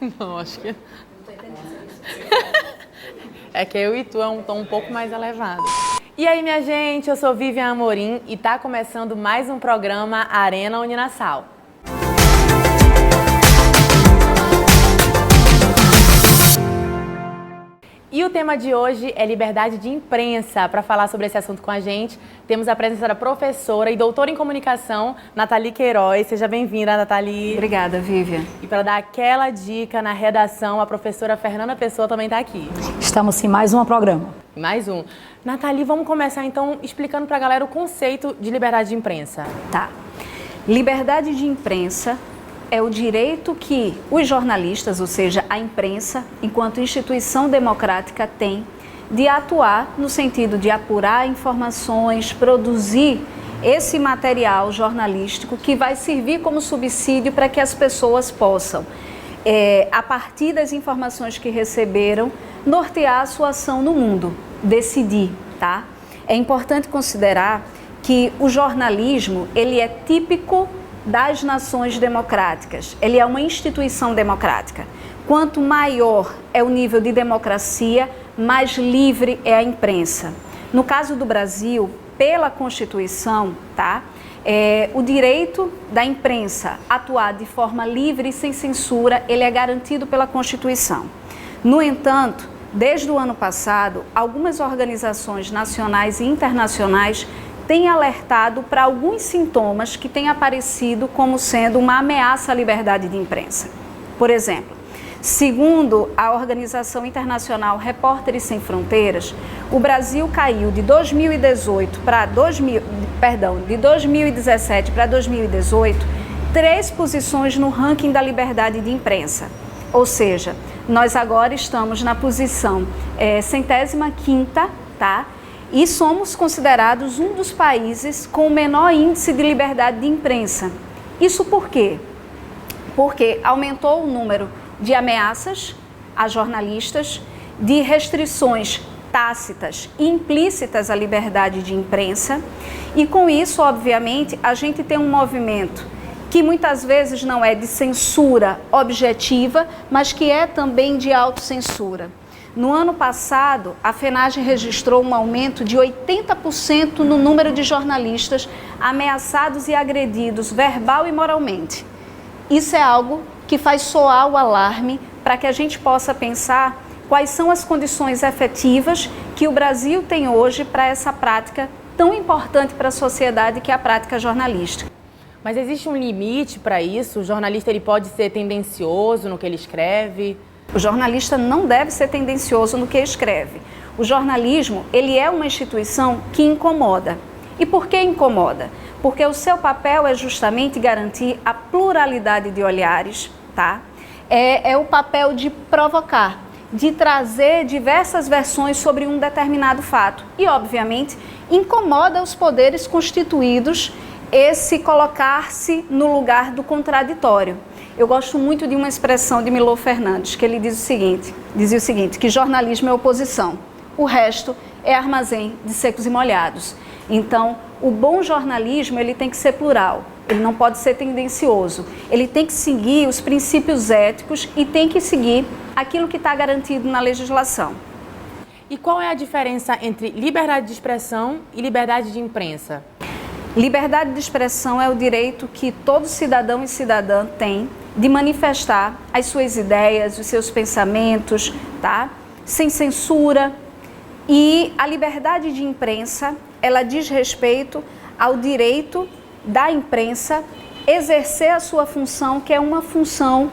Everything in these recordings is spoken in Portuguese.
Não, acho que... É que eu e tu é um tom um pouco mais elevado. E aí, minha gente, eu sou Vivian Amorim e tá começando mais um programa Arena Uninassal. E o tema de hoje é liberdade de imprensa. Para falar sobre esse assunto com a gente, temos a presença da professora e doutora em comunicação, Nathalie Queiroz. Seja bem-vinda, Nathalie. Obrigada, Vivian. E para dar aquela dica na redação, a professora Fernanda Pessoa também está aqui. Estamos em mais um programa. Mais um. Nathalie, vamos começar então explicando para a galera o conceito de liberdade de imprensa. Tá. Liberdade de imprensa é o direito que os jornalistas, ou seja, a imprensa, enquanto instituição democrática, tem de atuar no sentido de apurar informações, produzir esse material jornalístico que vai servir como subsídio para que as pessoas possam, a partir das informações que receberam, nortear a sua ação no mundo, decidir, tá? É importante considerar que o jornalismo, ele é típico das nações democráticas. Ele é uma instituição democrática. Quanto maior é o nível de democracia, mais livre é a imprensa. No caso do Brasil, pela Constituição, tá? O direito da imprensa atuar de forma livre e sem censura, ele é garantido pela Constituição. No entanto, desde o ano passado, algumas organizações nacionais e internacionais têm alertado para alguns sintomas que têm aparecido como sendo uma ameaça à liberdade de imprensa. Por exemplo, segundo a Organização Internacional Repórteres Sem Fronteiras, o Brasil caiu de 2017 para 2018, 3 posições no ranking da liberdade de imprensa. Ou seja, nós agora estamos na posição 105ª, tá? E somos considerados um dos países com o menor índice de liberdade de imprensa. Isso por quê? Porque aumentou o número de ameaças a jornalistas, de restrições tácitas e implícitas à liberdade de imprensa. E com isso, obviamente, a gente tem um movimento que muitas vezes não é de censura objetiva, mas que é também de autocensura. No ano passado, a FENAGE registrou um aumento de 80% no número de jornalistas ameaçados e agredidos verbal e moralmente. Isso é algo que faz soar o alarme para que a gente possa pensar quais são as condições efetivas que o Brasil tem hoje para essa prática tão importante para a sociedade que é a prática jornalística. Mas existe um limite para isso? O jornalista ele pode ser tendencioso no que ele escreve? O jornalista não deve ser tendencioso no que escreve. O jornalismo, ele é uma instituição que incomoda. E por que incomoda? Porque o seu papel é justamente garantir a pluralidade de olhares, tá? É o papel de provocar, de trazer diversas versões sobre um determinado fato. E, obviamente, incomoda os poderes constituídos esse colocar-se no lugar do contraditório. Eu gosto muito de uma expressão de Milor Fernandes, que ele dizia o seguinte, que jornalismo é oposição, o resto é armazém de secos e molhados. Então, o bom jornalismo ele tem que ser plural, ele não pode ser tendencioso, ele tem que seguir os princípios éticos e tem que seguir aquilo que está garantido na legislação. E qual é a diferença entre liberdade de expressão e liberdade de imprensa? Liberdade de expressão é o direito que todo cidadão e cidadã tem de manifestar as suas ideias, os seus pensamentos, tá? Sem censura. E a liberdade de imprensa, ela diz respeito ao direito da imprensa exercer a sua função, que é uma função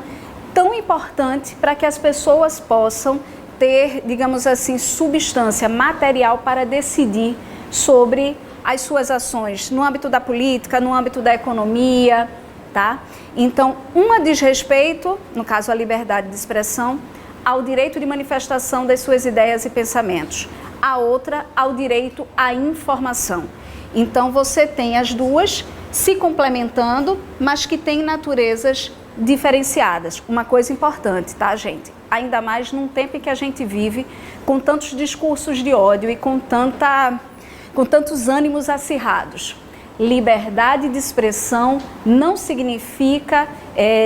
tão importante para que as pessoas possam ter, digamos assim, substância material para decidir sobre as suas ações no âmbito da política, no âmbito da economia, tá? Então, uma diz respeito, no caso a liberdade de expressão, ao direito de manifestação das suas ideias e pensamentos. A outra, ao direito à informação. Então, você tem as duas se complementando, mas que têm naturezas diferenciadas. Uma coisa importante, tá, gente? Ainda mais num tempo em que a gente vive com tantos discursos de ódio e com tantos ânimos acirrados. liberdade de expressão não significa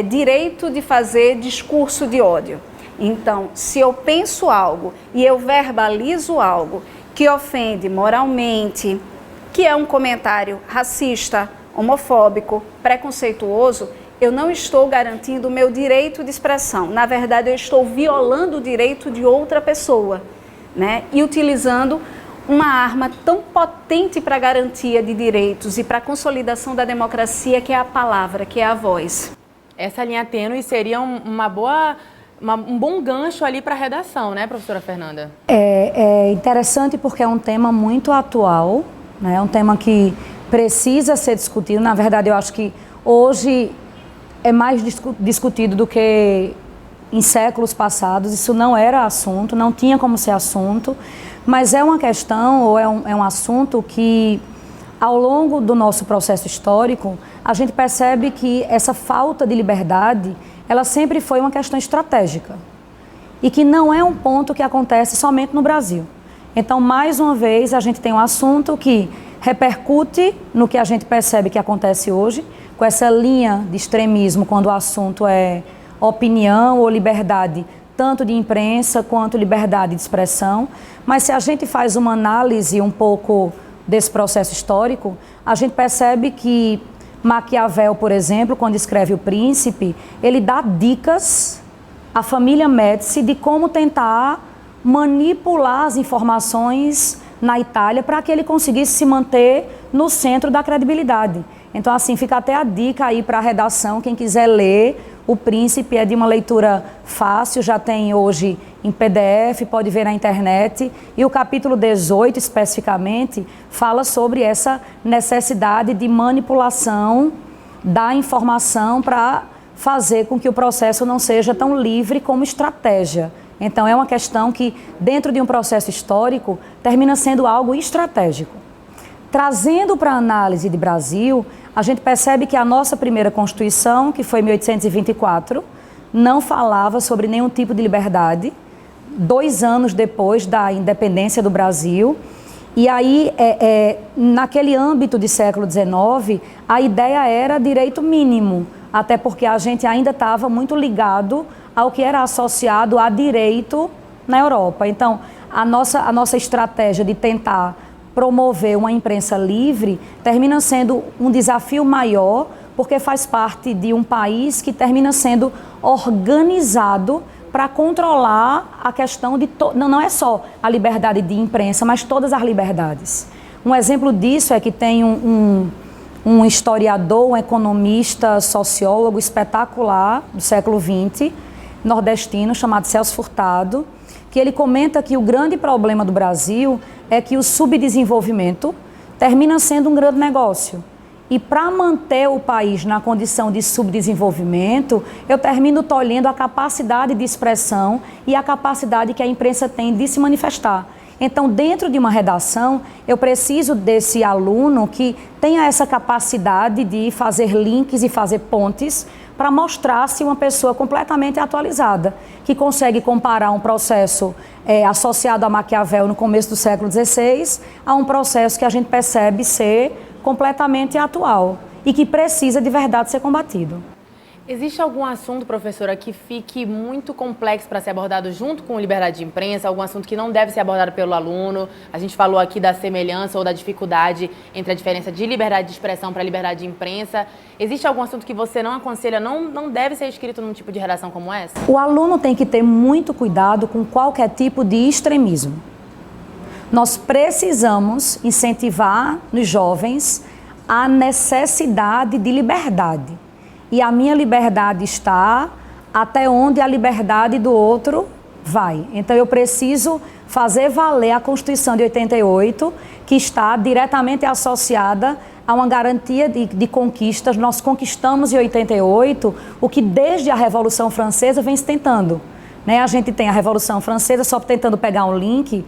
direito de fazer discurso de ódio. Então, se eu penso algo e eu verbalizo algo que ofende moralmente, que é um comentário racista, homofóbico, preconceituoso, eu não estou garantindo o meu direito de expressão. Na verdade, eu estou violando o direito de outra pessoa, né? E utilizando uma arma tão potente para a garantia de direitos e para a consolidação da democracia, que é a palavra, que é a voz. Essa linha tênue seria um bom gancho ali para a redação, né, professora Fernanda? É interessante porque é um tema muito atual, né? É um tema que precisa ser discutido. Na verdade, eu acho que hoje é mais discutido do que em séculos passados. Isso não era assunto, não tinha como ser assunto, mas é uma questão ou é um assunto que, ao longo do nosso processo histórico, a gente percebe que essa falta de liberdade, ela sempre foi uma questão estratégica e que não é um ponto que acontece somente no Brasil. Então, mais uma vez, a gente tem um assunto que repercute no que a gente percebe que acontece hoje, com essa linha de extremismo, quando o assunto é opinião ou liberdade, tanto de imprensa quanto liberdade de expressão. Mas se a gente faz uma análise um pouco desse processo histórico, a gente percebe que Maquiavel, por exemplo, quando escreve O Príncipe, ele dá dicas à família Médici de como tentar manipular as informações na Itália para que ele conseguisse se manter no centro da credibilidade. Então, assim, fica até a dica aí para a redação, quem quiser ler, O Príncipe é de uma leitura fácil, já tem hoje em PDF, pode ver na internet, e o capítulo 18, especificamente, fala sobre essa necessidade de manipulação da informação para fazer com que o processo não seja tão livre como estratégia. Então, é uma questão que, dentro de um processo histórico, termina sendo algo estratégico. Trazendo para a análise de Brasil, a gente percebe que a nossa primeira Constituição, que foi em 1824, não falava sobre nenhum tipo de liberdade, 2 anos depois da independência do Brasil. E aí, naquele âmbito de século XIX, a ideia era direito mínimo, até porque a gente ainda estava muito ligado ao que era associado a direito na Europa. Então, a nossa estratégia de tentar promover uma imprensa livre termina sendo um desafio maior, porque faz parte de um país que termina sendo organizado para controlar a questão de... Não é só a liberdade de imprensa, mas todas as liberdades. Um exemplo disso é que tem um historiador, um economista, sociólogo espetacular do século XX, nordestino, chamado Celso Furtado, que ele comenta que o grande problema do Brasil é que o subdesenvolvimento termina sendo um grande negócio. E para manter o país na condição de subdesenvolvimento, eu termino tolhendo a capacidade de expressão e a capacidade que a imprensa tem de se manifestar. Então, dentro de uma redação, eu preciso desse aluno que tenha essa capacidade de fazer links e fazer pontes para mostrar-se uma pessoa completamente atualizada, que consegue comparar um processo associado a Maquiavel no começo do século XVI a um processo que a gente percebe ser completamente atual e que precisa de verdade ser combatido. Existe algum assunto, professora, que fique muito complexo para ser abordado junto com liberdade de imprensa, algum assunto que não deve ser abordado pelo aluno? A gente falou aqui da semelhança ou da dificuldade entre a diferença de liberdade de expressão para liberdade de imprensa. Existe algum assunto que você não aconselha, não deve ser escrito num tipo de redação como essa? O aluno tem que ter muito cuidado com qualquer tipo de extremismo. Nós precisamos incentivar nos jovens a necessidade de liberdade. E a minha liberdade está até onde a liberdade do outro vai. Então, eu preciso fazer valer a Constituição de 88, que está diretamente associada a uma garantia de conquistas. Nós conquistamos em 88 o que desde a Revolução Francesa vem se tentando. Né? A gente tem a Revolução Francesa, só tentando pegar um link,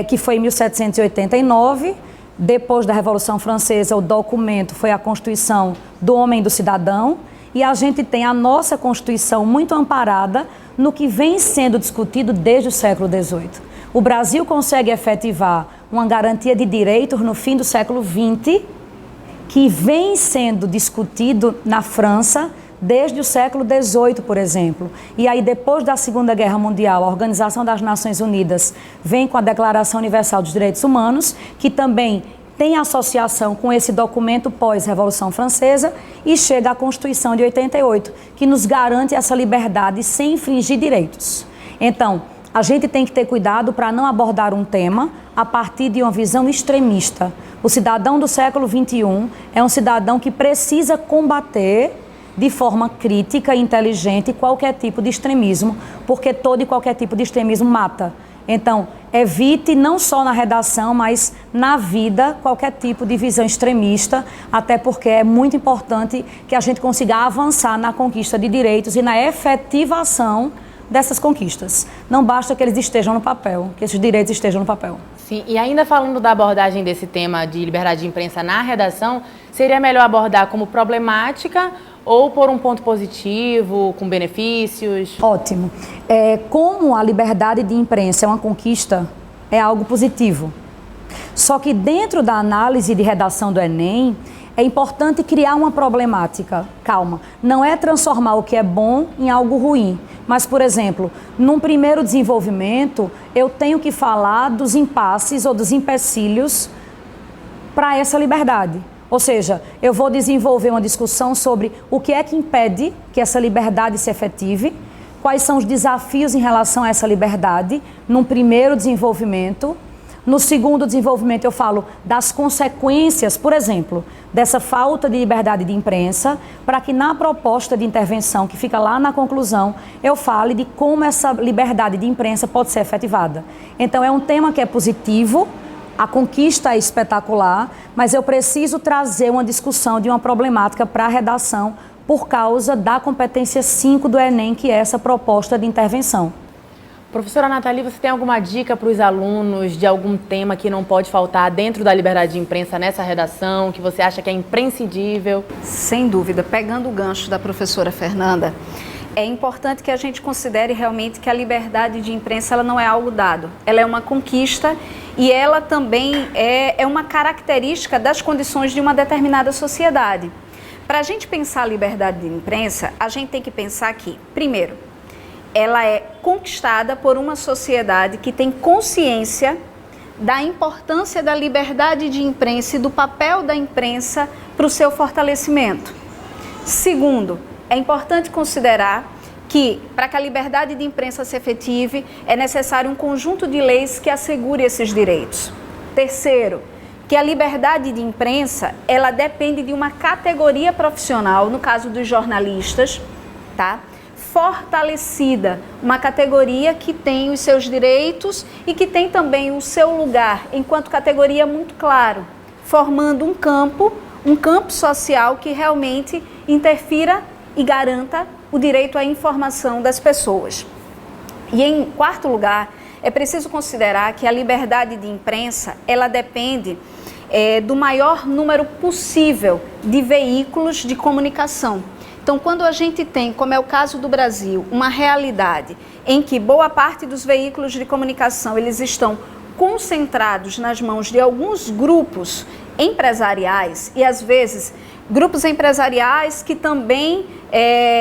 que foi em 1789, depois da Revolução Francesa, o documento foi a Constituição do Homem e do Cidadão, e a gente tem a nossa Constituição muito amparada no que vem sendo discutido desde o século XVIII. O Brasil consegue efetivar uma garantia de direitos no fim do século XX, que vem sendo discutido na França desde o século XVIII, por exemplo. E aí, depois da Segunda Guerra Mundial, a Organização das Nações Unidas vem com a Declaração Universal dos Direitos Humanos, que também tem associação com esse documento pós-Revolução Francesa, e chega à Constituição de 88, que nos garante essa liberdade sem infringir direitos. Então, a gente tem que ter cuidado para não abordar um tema a partir de uma visão extremista. O cidadão do século XXI é um cidadão que precisa combater de forma crítica e inteligente qualquer tipo de extremismo, porque todo e qualquer tipo de extremismo mata. Então, evite não só na redação, mas na vida, qualquer tipo de visão extremista, até porque é muito importante que a gente consiga avançar na conquista de direitos e na efetivação dessas conquistas. Não basta que eles estejam no papel, que esses direitos estejam no papel. Sim, e ainda falando da abordagem desse tema de liberdade de imprensa na redação, seria melhor abordar como problemática ou por um ponto positivo, com benefícios? Ótimo. Como a liberdade de imprensa é uma conquista, é algo positivo. Só que dentro da análise de redação do Enem, é importante criar uma problemática. Calma, não é transformar o que é bom em algo ruim. Mas, por exemplo, num primeiro desenvolvimento, eu tenho que falar dos impasses ou dos empecilhos para essa liberdade. Ou seja, eu vou desenvolver uma discussão sobre o que é que impede que essa liberdade se efetive, quais são os desafios em relação a essa liberdade, num primeiro desenvolvimento. No segundo desenvolvimento, eu falo das consequências, por exemplo, dessa falta de liberdade de imprensa, para que na proposta de intervenção, que fica lá na conclusão, eu fale de como essa liberdade de imprensa pode ser efetivada. Então, é um tema que é positivo, a conquista é espetacular, mas eu preciso trazer uma discussão de uma problemática para a redação por causa da competência 5 do Enem, que é essa proposta de intervenção. Professora Nathalie, você tem alguma dica para os alunos de algum tema que não pode faltar dentro da liberdade de imprensa nessa redação, que você acha que é imprescindível? Sem dúvida, pegando o gancho da professora Fernanda, é importante que a gente considere realmente que a liberdade de imprensa ela não é algo dado, ela é uma conquista e ela também é uma característica das condições de uma determinada sociedade. Para a gente pensar a liberdade de imprensa, a gente tem que pensar que, primeiro, ela é conquistada por uma sociedade que tem consciência da importância da liberdade de imprensa e do papel da imprensa para o seu fortalecimento. Segundo, é importante considerar que, para que a liberdade de imprensa se efetive, é necessário um conjunto de leis que assegure esses direitos. Terceiro, que a liberdade de imprensa, ela depende de uma categoria profissional, no caso dos jornalistas, tá? Fortalecida, uma categoria que tem os seus direitos e que tem também o seu lugar enquanto categoria muito claro, formando um campo social que realmente interfira e garanta o direito à informação das pessoas. E em quarto lugar, é preciso considerar que a liberdade de imprensa, ela depende do maior número possível de veículos de comunicação. Então, quando a gente tem, como é o caso do Brasil, uma realidade em que boa parte dos veículos de comunicação eles estão concentrados nas mãos de alguns grupos empresariais e, às vezes, grupos empresariais que também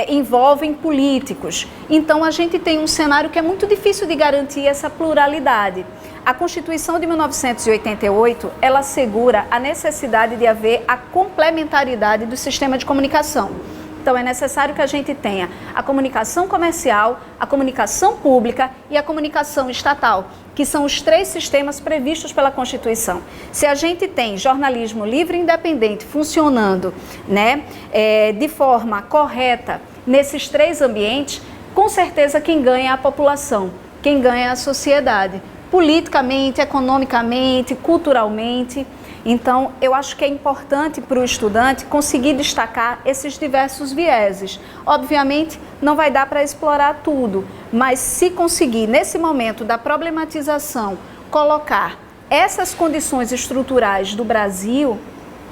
envolvem políticos. Então, a gente tem um cenário que é muito difícil de garantir essa pluralidade. A Constituição de 1988, ela assegura a necessidade de haver a complementaridade do sistema de comunicação. Então, é necessário que a gente tenha a comunicação comercial, a comunicação pública e a comunicação estatal, que são os três sistemas previstos pela Constituição. Se a gente tem jornalismo livre e independente funcionando, né, de forma correta nesses três ambientes, com certeza quem ganha é a população, quem ganha é a sociedade, politicamente, economicamente, culturalmente. Então, eu acho que é importante para o estudante conseguir destacar esses diversos vieses. Obviamente, não vai dar para explorar tudo, mas se conseguir, nesse momento da problematização, colocar essas condições estruturais do Brasil,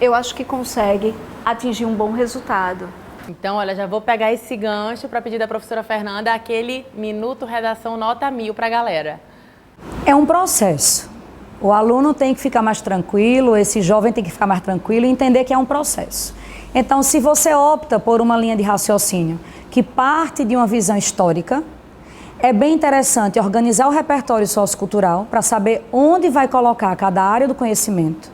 eu acho que consegue atingir um bom resultado. Então, olha, já vou pegar esse gancho para pedir da professora Fernanda aquele minuto redação nota 1000 para a galera. É um processo. O aluno tem que ficar mais tranquilo, esse jovem tem que ficar mais tranquilo e entender que é um processo. Então, se você opta por uma linha de raciocínio que parte de uma visão histórica, é bem interessante organizar o repertório sociocultural para saber onde vai colocar cada área do conhecimento.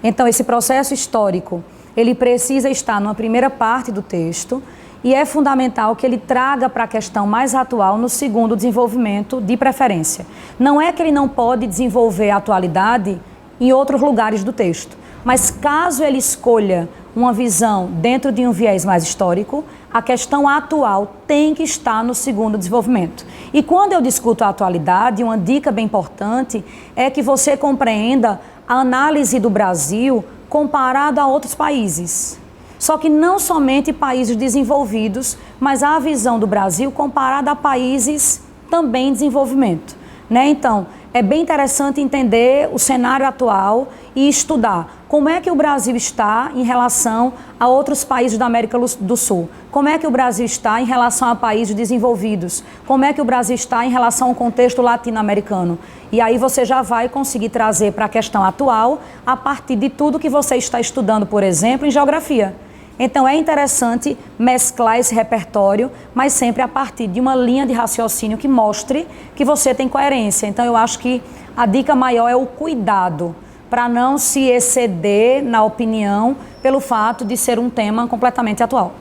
Então, esse processo histórico, ele precisa estar numa primeira parte do texto e é fundamental que ele traga para a questão mais atual no segundo desenvolvimento, de preferência. Não é que ele não pode desenvolver a atualidade em outros lugares do texto, mas caso ele escolha uma visão dentro de um viés mais histórico, a questão atual tem que estar no segundo desenvolvimento. E quando eu discuto a atualidade, uma dica bem importante é que você compreenda a análise do Brasil comparado a outros países. Só que não somente países desenvolvidos, mas a visão do Brasil comparada a países também em desenvolvimento, né? Então, é bem interessante entender o cenário atual e estudar como é que o Brasil está em relação a outros países da América do Sul. Como é que o Brasil está em relação a países desenvolvidos. Como é que o Brasil está em relação ao contexto latino-americano. E aí você já vai conseguir trazer para a questão atual a partir de tudo que você está estudando, por exemplo, em geografia. Então é interessante mesclar esse repertório, mas sempre a partir de uma linha de raciocínio que mostre que você tem coerência. Então eu acho que a dica maior é o cuidado, para não se exceder na opinião pelo fato de ser um tema completamente atual.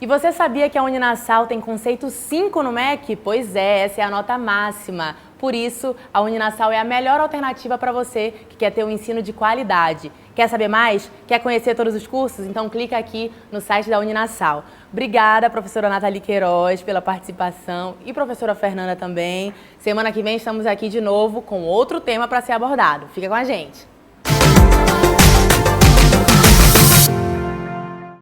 E você sabia que a Uninasal tem conceito 5 no MEC? Pois é, essa é a nota máxima. Por isso, a Uninasal é a melhor alternativa para você que quer ter um ensino de qualidade. Quer saber mais? Quer conhecer todos os cursos? Então clica aqui no site da Uninasal. Obrigada, professora Nathalie Queiroz, pela participação e professora Fernanda também. Semana que vem estamos aqui de novo com outro tema para ser abordado. Fica com a gente!